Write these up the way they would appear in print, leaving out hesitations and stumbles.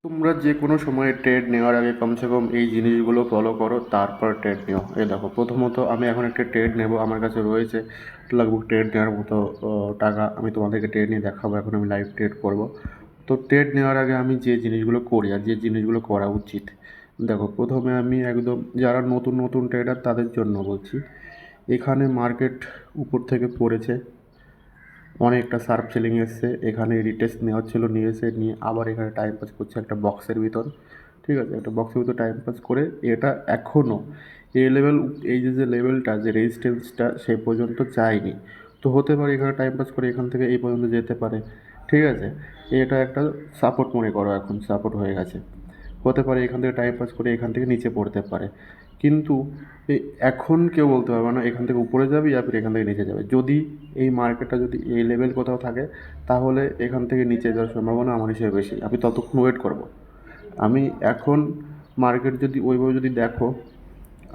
তোমরা যে কোনো সময় ট্রেড নেওয়ার আগে কমসে কম এই জিনিসগুলো ফলো করো, তারপর ট্রেড নিও। এই দেখো, প্রথমত আমি এখন একটা ট্রেড নেব, আমার কাছে রয়েছে লাগভগ ট্রেড নেওয়ার মতো টাকা। আমি তোমাদেরকে ট্রেড নিয়ে দেখাবো, এখন আমি লাইভ ট্রেড করব। তো ট্রেড নেওয়ার আগে আমি যে জিনিসগুলো করি আর যে জিনিসগুলো করা উচিত, দেখো প্রথমে আমি একদম যারা নতুন নতুন ট্রেডার তাদের জন্য বলছি। এখানে মার্কেট উপর থেকে পড়েছে, অনেকটা শার্প সেলিং এসছে, এখানে রিটেস্ট নেওয়ার ছিল, নিয়েছে, নিয়ে আবার এখানে টাইম পাস করছে একটা বক্সের ভিতর। ঠিক আছে, একটা বক্সের ভিতর টাইম পাস করে এটা এখনও এই লেভেল, এই যে লেভেলটা, যে রেজিস্ট্যান্সটা সে পর্যন্ত যায়নি। তো হতে পারে এখানে টাইম পাস করে এখান থেকে এই পর্যন্ত যেতে পারে। ঠিক আছে, এটা একটা সাপোর্ট মনে করো, এখন সাপোর্ট হয়ে গেছে। হতে পারে এখান থেকে টাইম পাস করে এখান থেকে নিচে পড়তে পারে, কিন্তু এখন কেউ বলতে পারবে না এখান থেকে উপরে যাবে ইয়া ফির এখান থেকে নিচে যাবে। যদি এই মার্কেটটা যদি এই লেভেল কোথাও থাকে, তাহলে এখান থেকে নিচে যাওয়ার সম্ভাবনা আমার হিসেবে বেশি। আমি ততক্ষণ ওয়েট করব। আমি এখন মার্কেট যদি ওইভাবে যদি দেখো,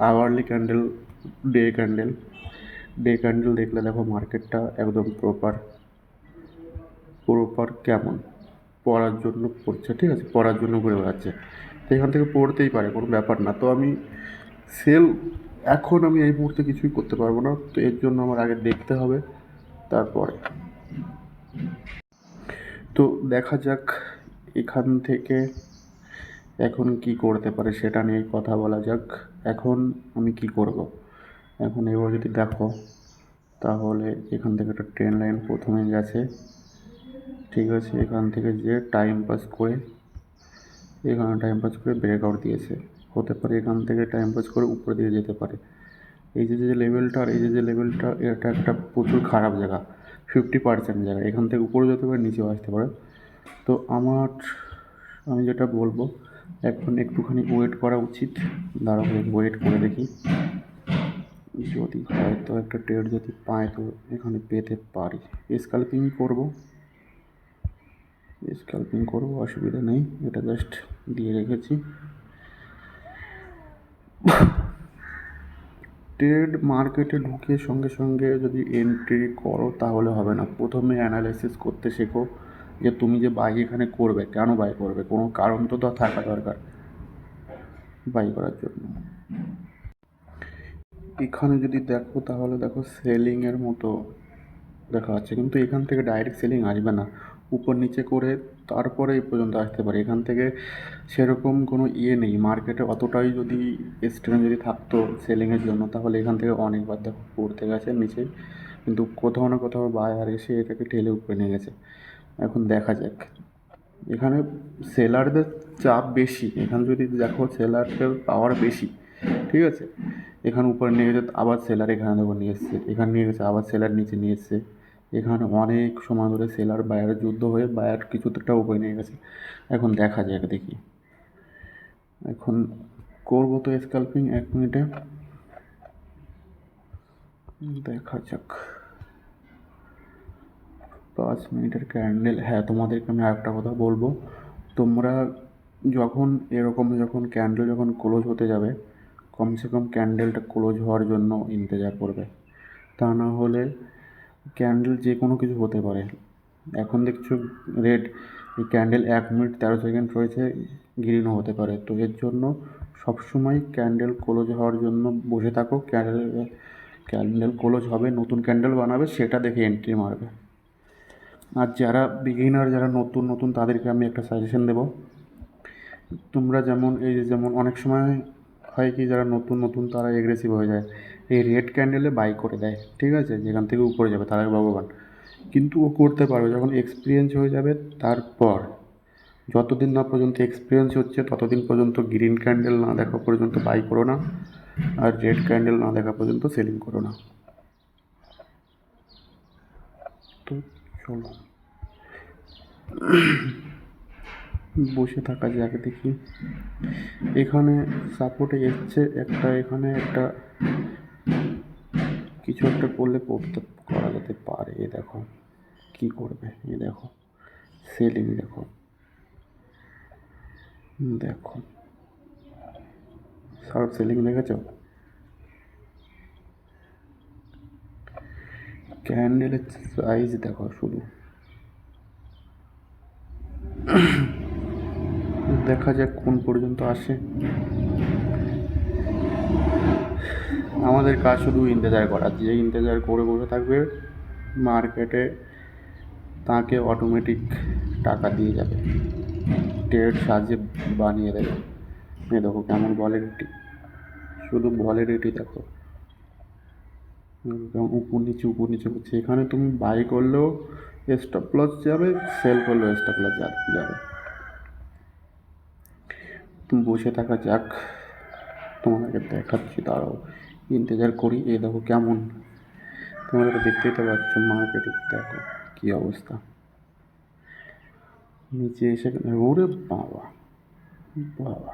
hourly candle, day candle, day candle দেখলে দেখো মার্কেটটা একদম প্রপার প্রপার কেমন পড়ার জন্য পড়ছে। ঠিক আছে, পড়ার জন্য ঘুরে বেড়াচ্ছে। তো এখান থেকে পড়তেই পারে, কোনো ব্যাপার না। তো আমি সেল এখন আমি এই মুহূর্তে কিছুই করতে পারবো না, তো এর জন্য আমার আগে দেখতে হবে, তারপরে। তো দেখা যাক এখান থেকে এখন কি করতে পারে সেটা নিয়ে কথা বলা যাক। এখন আমি কি করব, এখন এবার যদি দেখো, তাহলে এখান থেকে একটা ট্রেন লাইন প্রথমে গেছে। ঠিক আছে, এখান থেকে যে টাইম পাস করে, এখানে টাইম পাস করে ব্রেকআউট দিয়েছে। হতে পারে এখান থেকে টাইম পাস করে উপরে দিকে যেতে পারে। এই যে লেভেলটা, আর এই যে লেভেলটা, এটা একটা প্রচুর খারাপ জায়গা, 50% জায়গা। এখান থেকে উপরে যেতে পারে, নিচেও আসতে পারে। তো আমি যেটা বলবো, এখন একটুখানি ওয়েট করা উচিত। দাঁড়াও, ওয়েট করে দেখি, যদি হয়তো একটা ট্রেড যদি পায় তো এখানে পেতে পারি। স্ক্যাল্পিং করব, অসুবিধা নেই, এটা জাস্ট দিয়ে রেখেছি। ট্রেড মার্কেটে ঢুকে সঙ্গে সঙ্গে যদি এন্ট্রি করো তাহলে হবে না। প্রথমে অ্যানালাইসিস করতে শেখো যে তুমি যে বাই এখানে করবে, কেন বাই করবে, কোনো কারণ তো থাকা দরকার বাই করার জন্য। এখানে যদি দেখো তাহলে দেখো সেলিংয়ের মতো দেখা যাচ্ছে, কিন্তু এখান থেকে ডাইরেক্ট সেলিং আসবে না, উপর নিচে করে তারপরে এই পর্যন্ত আসতে পারে। এখান থেকে সেরকম কোনো নেই মার্কেটে, অতটাই যদি স্ট্রেংথ যদি থাকতো সেলিংয়ের জন্য, তাহলে এখান থেকে অনেকবার দেখো পড়তে গেছে নিচে, কিন্তু কোথাও না কোথাও বায়ার এসে এটাকে ঠেলে উপরে নিয়ে গেছে। এখন দেখা যাক, এখানে সেলারদের চাপ বেশি, এখানে যদি দেখো সেলারদের পাওয়ার বেশি। ঠিক আছে, এখানে উপরে নিয়ে গেছে, আবার সেলার এখানে দেখো নিয়ে এসছে, এখানে নিয়ে গেছে, আবার সেলার নিচে নিয়ে এসছে। এখানে অনেক সময় ধরে সেলার বায়ারের যুদ্ধ হয়ে বায়ার কিছুটা উপরে নিয়ে গেছে। এখন দেখা যাক, দেখি এখন করবো তো স্ক্যাল্পিং 1 মিনিটে, দেখা যাক। 5 মিনিটের ক্যান্ডেল। হ্যাঁ, তোমাদেরকে আমি আরেকটা কথা বলবো, তোমরা যখন এরকম যখন ক্যান্ডেল যখন ক্লোজ হতে যাবে, কমসে কম ক্যান্ডেলটা ক্লোজ হওয়ার জন্য ইন্তজার করবে। তা না হলে ক্যান্ডেল যে কোনো কিছু হতে পারে। এখন দেখছো রেড, এই ক্যান্ডেল 1 মিনিট 13 সেকেন্ড রয়েছে, গ্রিনও হতে পারে। তো এর জন্য সবসময় ক্যান্ডেল ক্লোজ হওয়ার জন্য বসে থাকো। ক্যান্ডেল ক্লোজ হবে, নতুন ক্যান্ডেল বানাবে, সেটা দেখে এন্ট্রি মারবে। আর যারা বিগিনার, যারা নতুন নতুন, তাদেরকে আমি একটা সাজেশন দেবো। তোমরা যেমন এই যে যেমন অনেক সময় হয় কি, যারা নতুন নতুন তারা এগ্রেসিভ হয়ে যায়, এই রেড ক্যান্ডেলে বাই করে দেয়। ঠিক আছে, যেখান থেকে উপরে যাবে তারা ভগবান, কিন্তু ও করতে পারবে যখন এক্সপিরিয়েন্স হয়ে যাবে। তারপর যতদিন না পর্যন্ত এক্সপিরিয়েন্স হচ্ছে ততদিন পর্যন্ত গ্রিন ক্যান্ডেল না দেখা পর্যন্ত বাই করো না, আর রেড ক্যান্ডেল না দেখা পর্যন্ত সেলিং করো না। তো চলো বসে থাকা যাক, দেখি এখানে সাপোর্টে এসছে একটা, এখানে একটা কিছু একটা করলে করা যেতে পারে। এ দেখো কি করবে, এ দেখো সেলিং, দেখো দেখো শার্প সেলিং দেখেছো, ক্যান্ডেলের সাইজ দেখো শুধু, দেখা যাক কোন পর্যন্ত আসে। আমাদের কাজ শুধু ইন্তজার করা, যে ইন্তজার করে বসে থাকবে মার্কেটে তাকে অটোমেটিক টাকা দিয়ে যাবে, ট্রেড সাহায্যে বানিয়ে দেবে। এ দেখো কেমন ভলিডিটি, শুধু ভলিডিটি দেখো কেমন উপর নিচে করছে। এখানে তুমি বাই করলেও স্টপ লস যাবে, সেল করলেও স্টপ লস যাবে। তুমি বসে থাকা যাক, তোমাকে দেখাচ্ছি, দাঁড়াও ইন্তজার করি। এ দেখো কেমন, তোমরা তো দেখতেই তো পাচ্ছ মার্কেটে দেখো কী অবস্থা। নিচে এসে ওরে বাবা, বাবা,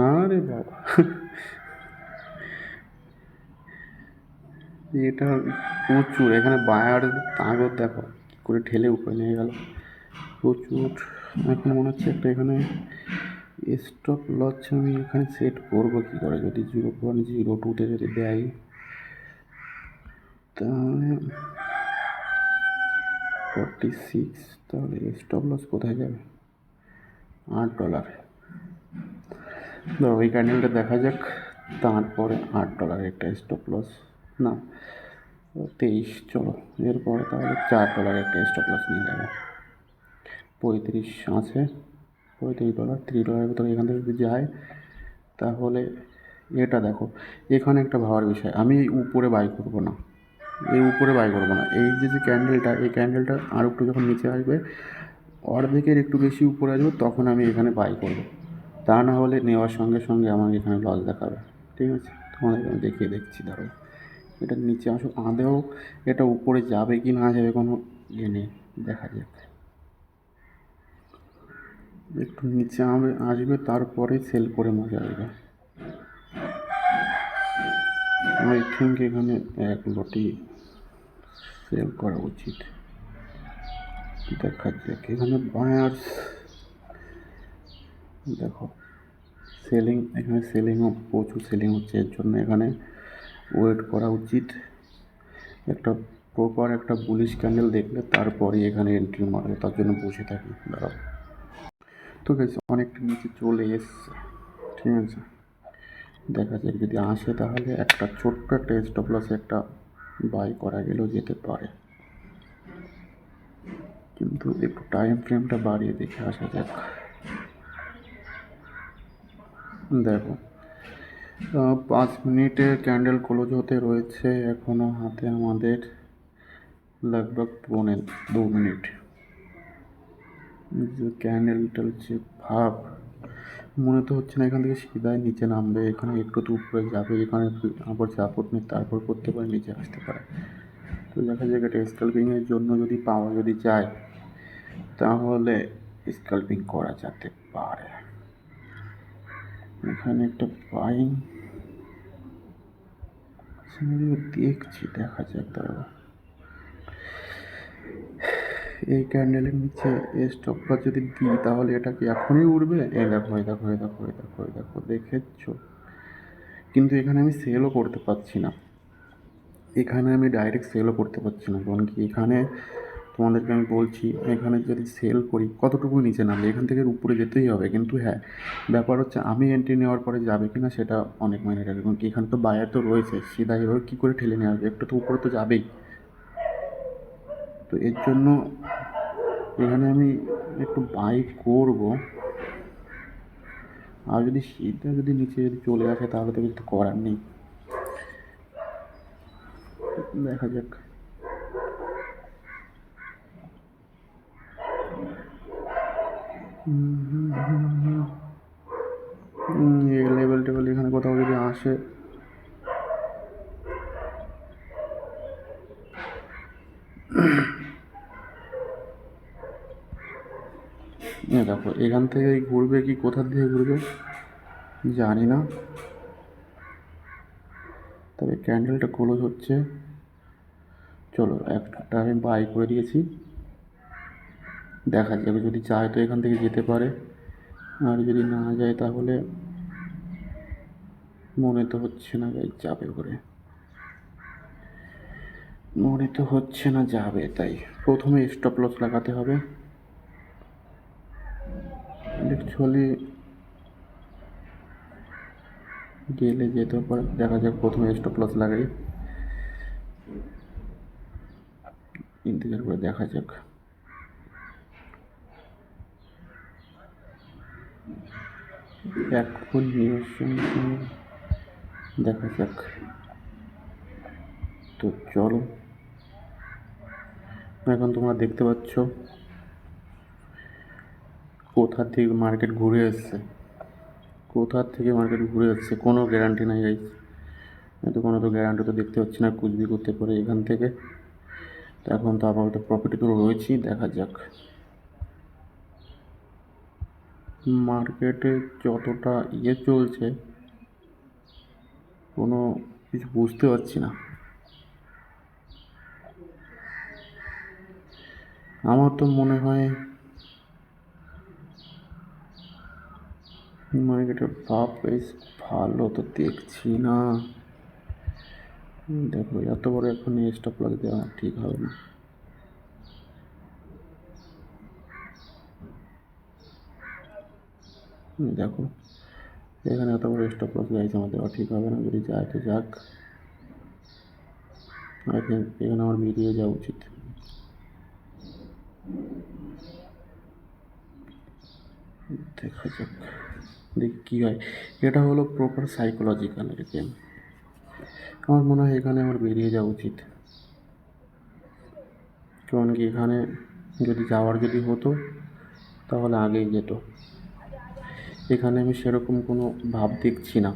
আরে বাবা, এটা প্রচুর। এখানে বায়ার তাগর দেখো কী করে ঠেলে উপরে নিয়ে গেল, প্রচুর। এখন মনে হচ্ছে একটা এখানে স্টপ লস আমি এখানে সেট করবো কী করে, যদি 0.02-তে যদি দেয় তাহলে 46, তাহলে স্টপ লস কোথায় যাবে, $8। ধরো ওই ক্যান্ডেলটা দেখা যাক, তারপরে $8 একটা স্টপ লস, না 23, চলো এরপরে তাহলে $4 একটা স্টপ লস নিয়ে যাবে। 35 আছে, $35, $3 ভিতরে এখান থেকে যদি যায় তাহলে এটা দেখো। এখানে একটা ভাবার বিষয়, আমি এই উপরে বাই করবো না, এই উপরে বাই করবো না। এই যে ক্যান্ডেলটা, এই ক্যান্ডেলটা আর একটু যখন নিচে আসবে, অর্ধেকের একটু বেশি উপরে আসবে, তখন আমি এখানে বাই করবো। তা না হলে নেওয়ার সঙ্গে সঙ্গে আমার এখানে লস দেখাবে। ঠিক আছে, তোমাদেরকে আমি দেখিয়ে দেখছি। ধরো এটা নিচে আসুক, আদেও এটা উপরে যাবে কি না যাবে কোনো ইয়ে নেই, দেখা যাক। একটু নিচে আসবে, তারপরে সেল করে মজা আসবে। আই থিঙ্ক এখানে 1 লটি সেল করা উচিত। দেখা যাক, এখানে বায়ার্স দেখো সেলিং, এখানে সেলিংও প্রচুর সেলিং হচ্ছে, এর জন্য এখানে ওয়েট করা উচিত। একটা প্রপার একটা বুলিশ ক্যান্ডেল দেখলে তারপরে এখানে এন্ট্রি মারবে, তার জন্য বসে থাকি। দাঁড়াও, তো গেছে অনেকটা নিচে চলে এসছে। ঠিক আছে, দেখা যাক যদি আসে তাহলে একটা ছোট্ট একটা স্টপ লসে একটা বাই করা গেলেও যেতে পারে, কিন্তু একটু টাইম ফ্রেমটা বাড়িয়ে দেখে আসা যাক। দেখো 5 মিনিটে ক্যান্ডেল ক্লোজ হতে রয়েছে, এখনও হাতে আমাদের लगभग 2 মিনিট। যে ক্যান্ডেলটার যে ভাব, মনে তো হচ্ছে না এখান থেকে সিধাই নিচে নামবে, এখানে একটু তো উপরে যাবে, এখানে আবার সাপোর্ট নিয়ে তারপর করতে পারে নিচে আসতে পারে। তো দেখা যাক, এটা স্কাল্পিংয়ের জন্য যদি পাওয়া যদি যায় তাহলে স্কাল্পিং করা যেতে পারে। এখানে একটা বাইং দেখছি, দেখা যাক। দাঁড়াবো, এই ক্যান্ডেলের নিচে স্টপ লস যদি দিই তাহলে এটা কি এখনই উঠবে? এই দেখো, এই দেখো, এই দেখো, এই দেখো, এই দেখো, দেখেছো? কিন্তু এখানে আমি সেলও করতে পারছি না, এখানে আমি ডাইরেক্ট সেলও করতে পারছি না। কারণ কি, এখানে তোমাদেরকে আমি বলছি, এখানে যদি সেল করি কতটুকু নিচে নামবে, এখান থেকে উপরে যেতেই হবে। কিন্তু হ্যাঁ, ব্যাপার হচ্ছে আমি এন্ট্রি নেওয়ার পরে যাবে কি না সেটা অনেক মাইনে রাখবে। কারণ কি, এখানে তো বায়ার তো রয়েছে, সিধা এভাবে কী করে ঠেলে নেওয়া যাবে, একটু তো উপরে তো যাবেই। তো এর জন্য এখানে আমি একটু বাই করব, আর যদি সিধা যদি নিচে যদি চলে আসে তাহলে তো কিছু করার নেই। দেখা যাক। লেভেল টেবেল এখানে কোথাও যদি আসে, দেখো এখান থেকে ঘুরবে কি কোথা দিয়ে ঘুরবে জানি না, তবে ক্যান্ডেলটা ক্লোজ হচ্ছে। চলো, একটা আমি বাই করে দিয়েছি, দেখা যাবে যদি চায় তো এখান থেকে যেতে পারে, আর যদি না যায় তাহলে মনে তো হচ্ছে না যাবে করে, মনে তো হচ্ছে না যাবে। তাই প্রথমে স্টপ লস লাগাতে হবে। অ্যাকচুয়ালি গেলে যেতে পারে, দেখা যাক। প্রথমে স্টপ লস লাগাই, ইন্তজার করে দেখা যাক। এখন দেখা যাক। তো চলো, এখন তোমরা দেখতে পাচ্ছ কোথা থেকে মার্কেট ঘুরে এসছে, কোনো গ্যারান্টি নাই গাইস। কোনো তো গ্যারান্টি তো দেখতে পাচ্ছি না, কুচবি করতে পারে এখান থেকে। তো এখন তো আপাতত প্রফিটে তো রয়েছি, দেখা যাক। মার্কেটে যতটা চলছে, কোনো কিছু বুঝতে পারছি না। আমার তো মনে হয় মার্কেটের ভাব বেশ ভালো তো দেখছি না। দেখো, এত বড় এখন স্টপ লস দেওয়া ঠিক হবে না। দেখো, এখানে এত বড় স্টপ লস গাইছে, আমার দেওয়া ঠিক হবে না। যদি যায় তো যাক, আই থিঙ্ক এখানে আমার বেরিয়ে যাওয়া উচিত। দেখা যাক, দেখি কী হয়। এটা হলো প্রপার সাইকোলজিক্যাল গেম। আমার মনে হয় এখানে আমার বেরিয়ে যাওয়া উচিত, কারণ কি এখানে যদি হতো তাহলে আগেই যেত। এখানে আমি সেরকম কোনো ভাব দেখছি না।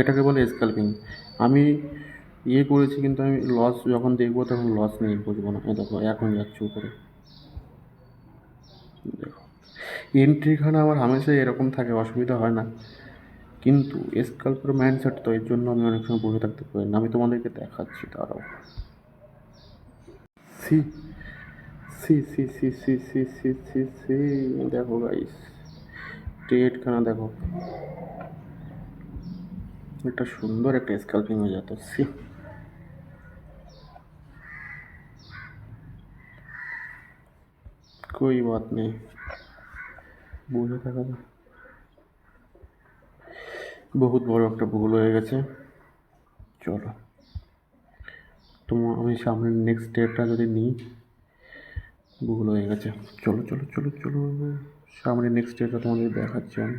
এটাকে বলে স্ক্যালপিং। আমি করেছি, কিন্তু আমি লস যখন দেখবো তখন লস নিয়ে বুঝবো না। দেখো, এখন যাচ্ছে উপরে। দেখো, এন্ট্রিখানে আমার হামেশাই এরকম থাকে, অসুবিধা হয় না। কিন্তু স্ক্যাল্পের মাইন্ডসেট তো, এর জন্য আমি অনেক সময় বসে থাকতে পারি না। আমি তোমাদেরকে দেখাচ্ছি, তারাও সি সি সি সি সি সি সি সি সি দেখো গাইস, ট্রেডখানা দেখো, একটা সুন্দর একটা স্ক্যাল্পিং হয়ে যেত। সি, कोई बात नहीं, বুঝে থাকা যায়। বহুত বড় একটা ভুল হয়ে গেছে। চলো, আমি সামনের নেক্সট স্টেপটা যদি নিই, ভুল হয়ে গেছে। চলো চলো চলো চলো, সামনে নেক্সট স্টেপটা তোমাদের দেখাচ্ছি আমি।